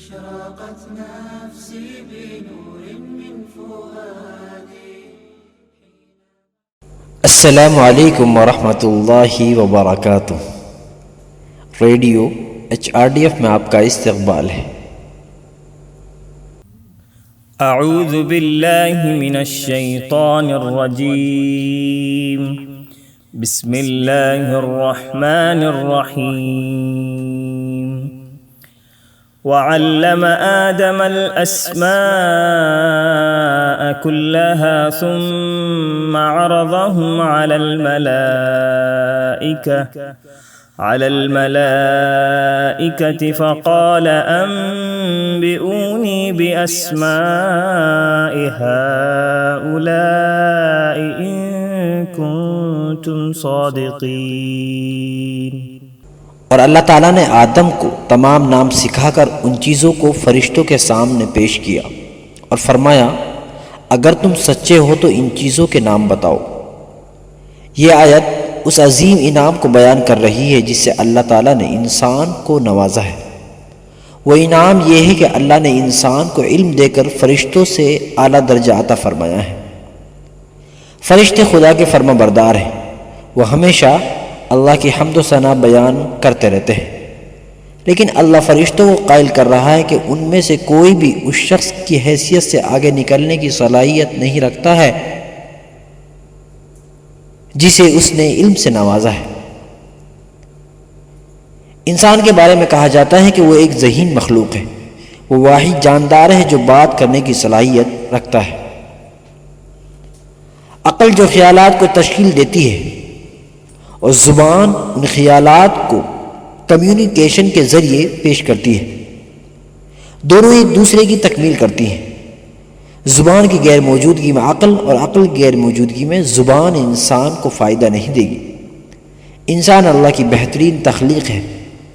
أشرقت نفسي بنور من فؤادي. السلام علیکم ورحمۃ اللہ وبرکاتہ. ریڈیو HRDF میں آپ کا استقبال ہے. اعوذ باللہ من الشیطان الرجیم. بسم اللہ الرحمن الرحیم. وعلم آدم الأسماء كلها ثم عرضهم على الملائكة فقال أنبئوني بأسماء هؤلاء إن كنتم صادقين. اور اللہ تعالیٰ نے آدم کو تمام نام سکھا کر ان چیزوں کو فرشتوں کے سامنے پیش کیا اور فرمایا اگر تم سچے ہو تو ان چیزوں کے نام بتاؤ. یہ آیت اس عظیم انعام کو بیان کر رہی ہے جس سے اللہ تعالیٰ نے انسان کو نوازا ہے. وہ انعام یہ ہے کہ اللہ نے انسان کو علم دے کر فرشتوں سے اعلیٰ درجہ عطا فرمایا ہے. فرشتے خدا کے فرما بردار ہیں. وہ ہمیشہ اللہ کی حمد و ثنا بیان کرتے رہتے ہیں، لیکن اللہ فرشتوں کو قائل کر رہا ہے کہ ان میں سے کوئی بھی اس شخص کی حیثیت سے آگے نکلنے کی صلاحیت نہیں رکھتا ہے جسے اس نے علم سے نوازا ہے. انسان کے بارے میں کہا جاتا ہے کہ وہ ایک ذہین مخلوق ہے. وہ واحد جاندار ہے جو بات کرنے کی صلاحیت رکھتا ہے. عقل جو خیالات کو تشکیل دیتی ہے اور زبان ان خیالات کو کمیونیکیشن کے ذریعے پیش کرتی ہے. دونوں ایک دوسرے کی تکمیل کرتی ہیں. زبان کی غیر موجودگی میں عقل اور عقل کی غیر موجودگی میں زبان انسان کو فائدہ نہیں دے گی. انسان اللہ کی بہترین تخلیق ہے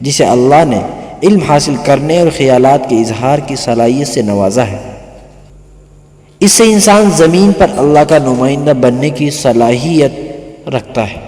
جسے اللہ نے علم حاصل کرنے اور خیالات کے اظہار کی صلاحیت سے نوازا ہے. اس سے انسان زمین پر اللہ کا نمائندہ بننے کی صلاحیت رکھتا ہے.